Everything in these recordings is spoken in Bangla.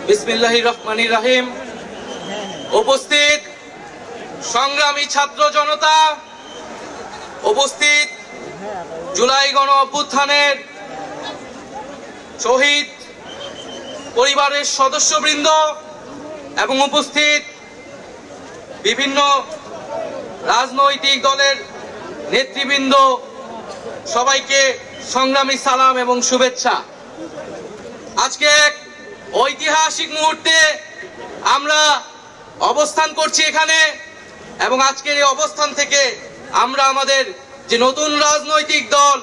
বিসমিল্লাহির রহমানির রহিম। উপস্থিত সংগ্রামী ছাত্র জনতা, উপস্থিত জুলাই গণ অভ্যুত্থানের শহীদ পরিবারের সদস্যবৃন্দ এবং উপস্থিত বিভিন্ন রাজনৈতিক দলের নেতৃবৃন্দ, সবাইকে সংগ্রামী সালাম এবং শুভেচ্ছা। আজকে এক ঐতিহাসিক মুহূর্তে আমরা অবস্থান করছি এখানে, এবং আজকের এই অবস্থান থেকে আমরা আমাদের যে নতুন রাজনৈতিক দল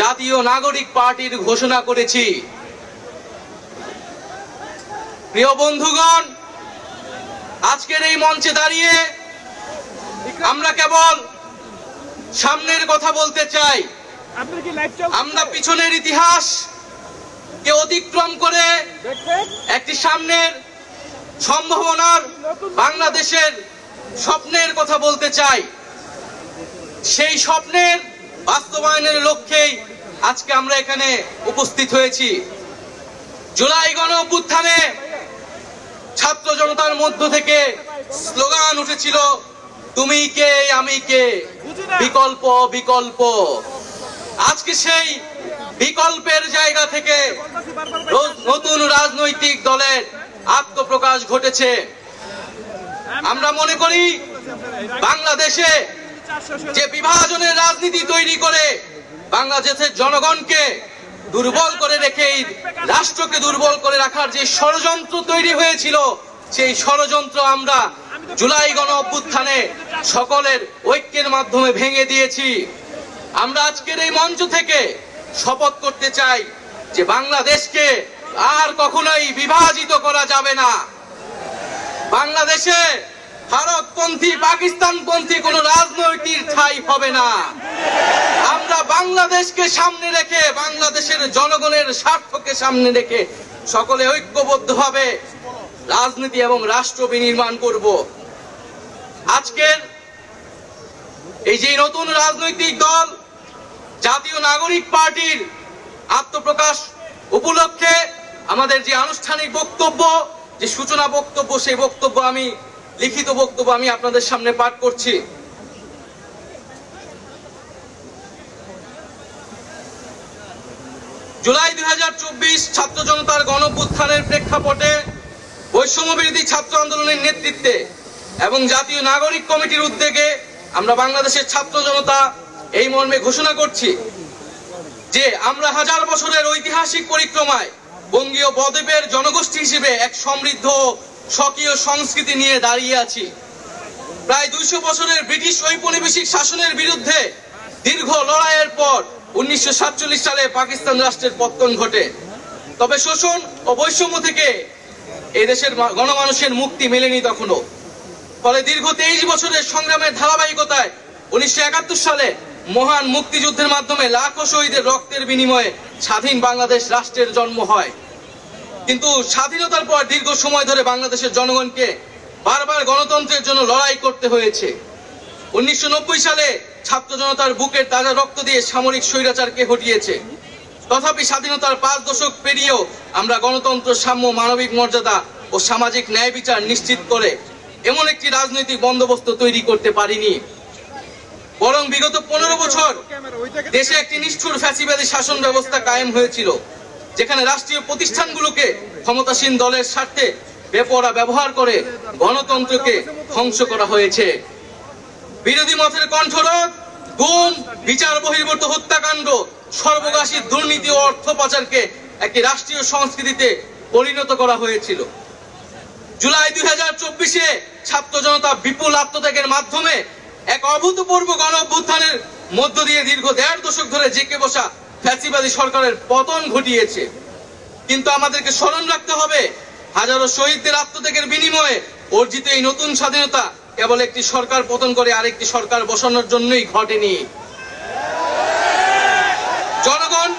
জাতীয় নাগরিক পার্টির ঘোষণা করেছি। প্রিয় বন্ধুগণ, আজকের এই মঞ্চে দাঁড়িয়ে আমরা কেবল সামনের কথা বলতে চাই। আমরা পিছনের ইতিহাস কে অতিক্রম করে একটি সামনের সম্ভাবনার বাংলাদেশের স্বপ্নের কথা বলতে চাই। সেই স্বপ্নের বাস্তবায়নের লক্ষ্যেই আজকে আমরা এখানে উপস্থিত হয়েছি। জুলাই গণ অভ্যুত্থানে ছাত্র জনতার মধ্য থেকে স্লোগান উঠেছিল, তুমি কে আমি কে, বিকল্প বিকল্প। আজকে সেই বিকল্পের জায়গা থেকে নতুন রাজনৈতিক দলের আত্মপ্রকাশ ঘটেছে। আমরা মনে করি বাংলাদেশে যে বিভাজনের রাজনীতি তৈরি করে বাংলাদেশের জনগণকে দুর্বল করে রেখে রাষ্ট্রকে দুর্বল করে রাখার যে ষড়যন্ত্র তৈরি হয়েছিল, সেই ষড়যন্ত্র আমরা জুলাই গণ অভ্যুত্থানে সকলের ঐক্যের মাধ্যমে ভেঙে দিয়েছি। আমরা আজকের এই মঞ্চ থেকে শপথ করতে চাই যে বাংলাদেশকে আর কখনোই বিভাজিত করা যাবে না। বাংলাদেশে ভারতপন্থী পাকিস্তানপন্থী কোন রাজনৈতিক ঠাঁই হবে না। আমরা বাংলাদেশকে সামনে রেখে, বাংলাদেশের জনগণের স্বার্থকে সামনে রেখে সকলে ঐক্যবদ্ধভাবে রাজনীতি এবং রাষ্ট্র বিনির্মাণ করব। আজকের এই যে নতুন রাজনৈতিক দল জাতীয় নাগরিক পার্টির আত্মপ্রকাশ উপলক্ষে আমাদের যে আনুষ্ঠানিক বক্তব্য, যে সূচনা বক্তব্য, সেই বক্তব্য আমি লিখিত বক্তব্য আমি আপনাদের সামনে পাঠ করছি। জুলাই 2024 ছাত্র জনতার গণঅভ্যুত্থানের প্রেক্ষাপটে বৈষম্যবিরোধী ছাত্র আন্দোলনের নেতৃত্বে এবং জাতীয় নাগরিক কমিটির উদ্যোগে আমরা বাংলাদেশের ছাত্র জনতা এই মর্মে ঘোষণা করছি যে আমরা হাজার বছরের ঐতিহাসিক পরিক্রমায় বঙ্গীয় বদ্বীপের জনগোষ্ঠী হিসেবে এক সমৃদ্ধ স্বকীয় সংস্কৃতি নিয়ে দাঁড়িয়ে আছি। প্রায় 200 বছরের ব্রিটিশ ঔপনিবেশিক শাসনের বিরুদ্ধে দীর্ঘ লড়াইয়ের পর 1947 সালে পাকিস্তান রাষ্ট্রের পতন ঘটে। তবে শোষণ ও বৈষম্য থেকে এই দেশের গণমানুষের মুক্তি মেলেনি তখনও। ফলে দীর্ঘ 23 বছরের সংগ্রামের ধারাবাহিকতায় 1971 সালে মহান মুক্তিযুদ্ধের মাধ্যমে লাখো শহীদের রক্তের বিনিময়ে স্বাধীন বাংলাদেশ রাষ্ট্রের জন্ম হয়। কিন্তু স্বাধীনতার পর দীর্ঘ সময় ধরে বাংলাদেশের জনগণকে বারবার গণতন্ত্রের জন্য লড়াই করতে হয়েছে। 1990 সালে ছাত্র জনতার বুকের তাজা রক্ত দিয়ে সামরিক স্বৈরাচারকে হটিয়েছে। তথাপি স্বাধীনতার 5 দশক পেরিয়েও আমরা গণতন্ত্র, সাম্য, মানবিক মর্যাদা ও সামাজিক ন্যায় বিচার নিশ্চিত করে এমন একটি রাজনৈতিক বন্দোবস্ত তৈরি করতে পারিনি। বরং বিগত 15 বছর দেশে একটি নিষ্ঠুর ফ্যাসিবাদী শাসন ব্যবস্থা কায়েম হয়েছিল, যেখানে রাষ্ট্রীয় প্রতিষ্ঠানগুলোকে ক্ষমতাসীন দলের স্বার্থে বেপরোয়া ব্যবহার করে গণতন্ত্রকে ধ্বংস করা হয়েছে। বিরোধী মতের কণ্ঠরোধ, গুম, বিচার বহির্ভূত হত্যাকাণ্ড, সর্বগ্রাসী দুর্নীতি ও অর্থ পাচারকে একটি রাষ্ট্রীয় সংস্কৃতিতে পরিণত করা হয়েছিল। জুলাই 2024-এ ছাত্র জনতা বিপুল আত্মত্যাগের মাধ্যমে এক অভূতপূর্ব গণ অভ্যুত্থানের মধ্য দিয়ে দীর্ঘ 1.5 দশক ধরে জেঁকে বসা ফ্যাসিবাদী সরকারের পতন ঘটিয়েছে। কিন্তু আমাদেরকে স্মরণ রাখতে হবে, হাজারো শহীদদের আত্মত্যাগের বিনিময়ে অর্জিত এই নতুন স্বাধীনতা কেবল একটি সরকার পতন করে আরেকটি সরকার বসানোর জন্যই ঘটেনি। জনগণ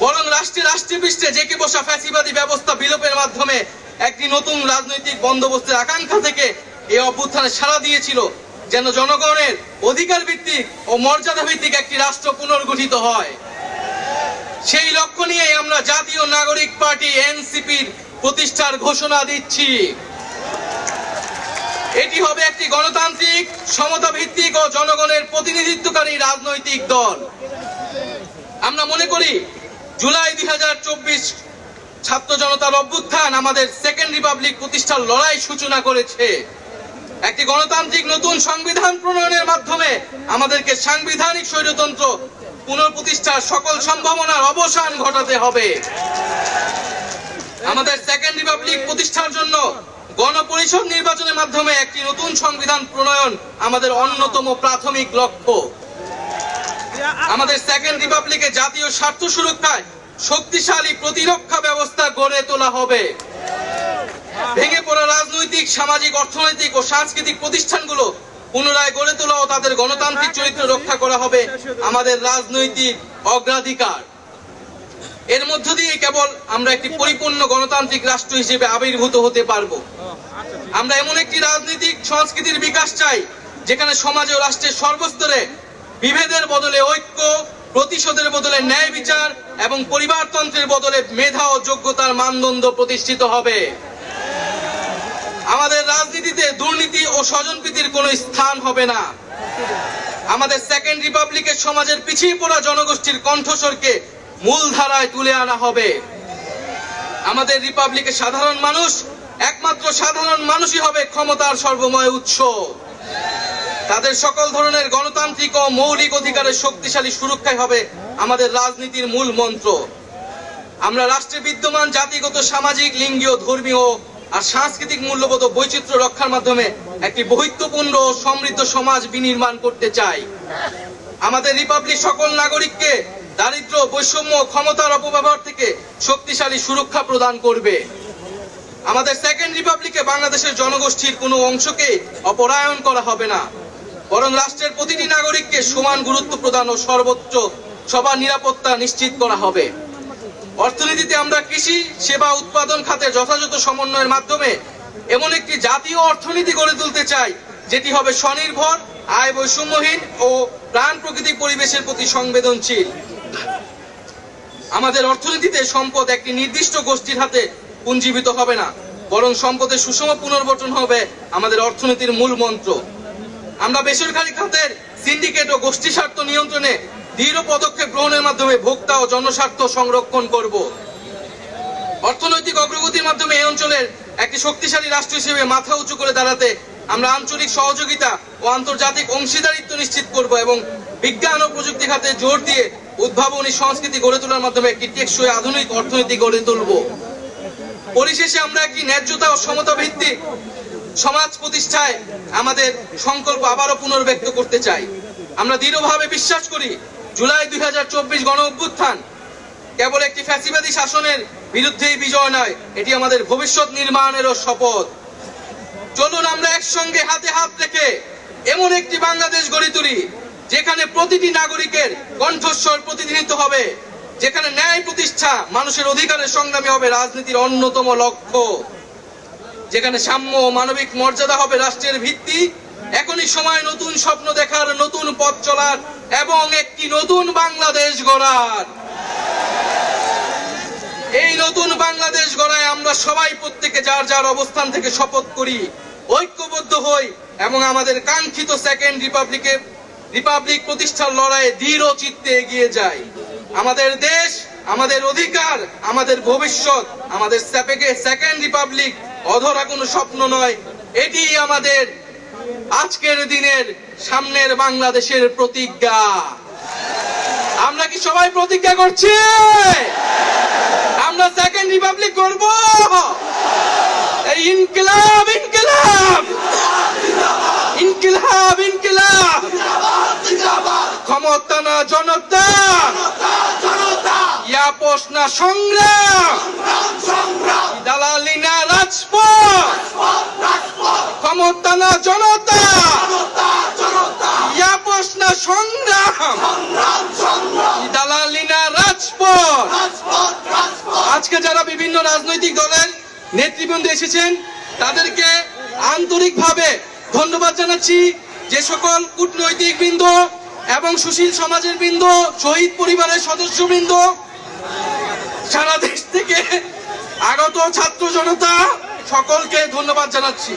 বরং রাষ্ট্রে পৃষ্ঠে জেঁকে বসা ফ্যাসিবাদী ব্যবস্থা বিলোপের মাধ্যমে একটি নতুন রাজনৈতিক বন্দোবস্তের আকাঙ্ক্ষা থেকে এই অভ্যুত্থানে সাড়া দিয়েছিল, যেন জনগণের অধিকার ভিত্তিক ও মর্যাদা ভিত্তিক একটি রাষ্ট্র পুনর্গঠিত হয়। সেই লক্ষ্য নিয়ে আমরা জাতীয় নাগরিক পার্টি এনসিপির প্রতিষ্ঠার ঘোষণা দিচ্ছি। এটি হবে একটি গণতান্ত্রিক, সমতা ভিত্তিক ও জনগণের প্রতিনিধিত্বকারী রাজনৈতিক দল। আমরা মনে করি জুলাই 2024 ছাত্র জনতার অভ্যুত্থান আমাদের সেকেন্ড রিপাবলিক প্রতিষ্ঠার লড়াই সূচনা করেছে। একটি গণতান্ত্রিক নতুন সংবিধান প্রণয়নের মাধ্যমে আমাদেরকে সাংবিধানিক স্বৈরতন্ত্র পুনঃপ্রতিষ্ঠার সকল সম্ভাবনার অবসান ঘটাতে হবে। আমাদের সেকেন্ড রিপাবলিক প্রতিষ্ঠার জন্য গণপরিষদ নির্বাচনের মাধ্যমে একটি নতুন সংবিধান প্রণয়ন আমাদের অন্যতম প্রাথমিক লক্ষ্য। আমাদের সেকেন্ড রিপাবলিকে জাতীয় স্বার্থ সুরক্ষায় শক্তিশালী প্রতিরক্ষা ব্যবস্থা গড়ে তোলা হবে। ভেঙে পড়া রাজনৈতিক, সামাজিক, অর্থনৈতিক ও সাংস্কৃতিক প্রতিষ্ঠানগুলো পুনরায় গড়ে তোলা ও তাদের গণতান্ত্রিক চরিত্র রক্ষা করা হবে আমাদের রাজনৈতিক অগ্রাধিকার। এর মধ্য দিয়ে কেবল আমরা একটি পরিপূর্ণ গণতান্ত্রিক রাষ্ট্র হিসেবে আবির্ভূত হতে পারবো। আমরা এমন একটি রাজনৈতিক সংস্কৃতির বিকাশ চাই যেখানে সমাজে ও রাষ্ট্রের সর্বস্তরে বিভেদের বদলে ঐক্য, প্রতিশোধের বদলে ন্যায় বিচার এবং পরিবারতন্ত্রের বদলে মেধা ও যোগ্যতার মানদণ্ড প্রতিষ্ঠিত হবে। আমাদের রাজনীতিতে দুর্নীতি ও স্বজনপ্রীতির কোনো স্থান হবে না। আমাদের সেকেন্ড রিপাবলিকের সমাজের পিছিয়ে পড়া জনগোষ্ঠীর কণ্ঠস্বরকে মূলধারায় তুলে আনা হবে। আমাদের রিপাবলিকের সাধারণ মানুষ, একমাত্র সাধারণ মানুষই হবে ক্ষমতার সর্বময় উৎস। তাদের সকল ধরনের গণতান্ত্রিক ও মৌলিক অধিকারের শক্তিশালী সুরক্ষাই হবে আমাদের রাজনীতির মূল মন্ত্র। আমরা রাষ্ট্রে বিদ্যমান জাতিগত, সামাজিক, লিঙ্গীয়, ধর্মীয় আর সাংস্কৃতিক মূল্যবোধ ও বৈচিত্র্য রক্ষার মাধ্যমে একটি বৈচিত্র্যপূর্ণ ও সমৃদ্ধ সমাজ বিনির্মাণ করতে চাই। আমাদের রিপাবলিক সকল নাগরিককে দারিদ্র, বৈষম্য, ক্ষমতার অপব্যবহার থেকে শক্তিশালী সুরক্ষা প্রদান করবে। আমাদের সেকেন্ড রিপাবলিকে বাংলাদেশের জনগোষ্ঠীর কোনো অংশকে অপরায়ণ করা হবে না, বরং রাষ্ট্রের প্রতিটি নাগরিককে সমান গুরুত্ব প্রদান ও সর্বোচ্চ সবার নিরাপত্তা নিশ্চিত করা হবে। অর্থনীতিতে আমরা কৃষি, সেবা, উৎপাদন খাতে যথাযথ সমন্বয়ের মাধ্যমে এমন একটি জাতীয় অর্থনীতি গড়ে তুলতে চাই যেটি হবে স্বনির্ভর, আয় বৈষম্যহীন ও প্রাণ প্রাকৃতিক পরিবেশের প্রতি সংবেদনশীল। আমাদের অর্থনীতিতে সম্পদ একটি নির্দিষ্ট গোষ্ঠীর হাতে পুঞ্জীভূত হবে না, বরং সম্পদের সুষম পুনর্বণ্টন হবে আমাদের অর্থনীতির মূল মন্ত্র। আমরা বেসরকারি খাতের সিন্ডিকেট ও গোষ্ঠী স্বার্থ নিয়ন্ত্রণে দৃঢ় পদক্ষেপ গ্রহণের মাধ্যমে ভোক্তা ও জনস্বার্থ সংরক্ষণ করব। অর্থনৈতিক অগ্রগতির মাধ্যমে এই অঞ্চলের একটি শক্তিশালী রাষ্ট্র হিসেবে মাথা উঁচু করে দাঁড়াতে আমরা আঞ্চলিক সহযোগিতা ও আন্তর্জাতিক অংশীদারিত্ব নিশ্চিত করব এবং বিজ্ঞান ও প্রযুক্তি খাতে জোর দিয়ে উদ্ভাবনী সংস্কৃতি গড়ে তোলার মাধ্যমে একটি টেকসই আধুনিক অর্থনীতি গড়ে তুলব। পরিশেষে আমরা একটি ন্যায্যতা ও সমতা ভিত্তিক সমাজ প্রতিষ্ঠায় আমাদের সংকল্প আবারও পুনর্ব্যক্ত করতে চাই। আমরা দৃঢ়ভাবে বিশ্বাস করি জুলাই 2024 গণ অভ্যুত্থান কেবল একটি ফ্যাসিবাদী শাসনের বিরুদ্ধেই বিজয় নয়, এটি আমাদের ভবিষ্যৎ নির্মাণেরও শপথ। চলুন আমরা একসঙ্গে হাতে হাত রেখে এমন একটি বাংলাদেশ গড়ে তুলি যেখানে প্রতিটি নাগরিকের কণ্ঠস্বর প্রতিনিধিত্ব হবে, যেখানে ন্যায় প্রতিষ্ঠা, মানুষের অধিকারের সংগ্রামী হবে রাজনীতির অন্যতম লক্ষ্য, যেখানে সাম্য ও মানবিক মর্যাদা হবে রাষ্ট্রের ভিত্তি। এখনই সময় নতুন স্বপ্ন দেখার, নতুন পথ চলার এবং একটি নতুন বাংলাদেশ গড়ার। এই নতুন বাংলাদেশ গড়ায় আমরা সবাই প্রত্যেকে যার যার অবস্থান থেকে শপথ করি, ঐক্যবদ্ধ হই এবং আমাদের কাঙ্ক্ষিত সেকেন্ড রিপাবলিক প্রতিষ্ঠার লড়াইয়ে দৃঢ় চিত্তে এগিয়ে যাই। আমাদের দেশ, আমাদের অধিকার, আমাদের ভবিষ্যৎ, আমাদের সেকেন্ড রিপাবলিক অধরা কোনো স্বপ্ন নয়, এটি আমাদের আজকের দিনের সামনের বাংলাদেশের প্রতিজ্ঞা। আমরা কি সবাই প্রতিজ্ঞা করছি আমরা সেকেন্ড রিপাবলিক করব? এই ইনকিলাব ইনকিলাব ইনকিলাব ইনকিলাব, ক্ষমতা না জনতা, ইয়াপস না সংগ্রাম, দালালি না রাজপথ, ক্ষমতা না জনতা, ইয়াপস না সংগ্রাম, দালালি না রাজপথ। আজকে যারা বিভিন্ন রাজনৈতিক দলের নেতৃবৃন্দ এসেছেন তাদেরকে আন্তরিকভাবে ধন্যবাদ জানাচ্ছি। যে সকল কূটনৈতিক বৃন্দ এবং সুশীল সমাজের বৃন্দ, শহীদ পরিবারের সদস্যবৃন্দ সারা দেশ থেকে আগত ছাত্র জনতা সকলকে ধন্যবাদ জানাচ্ছি।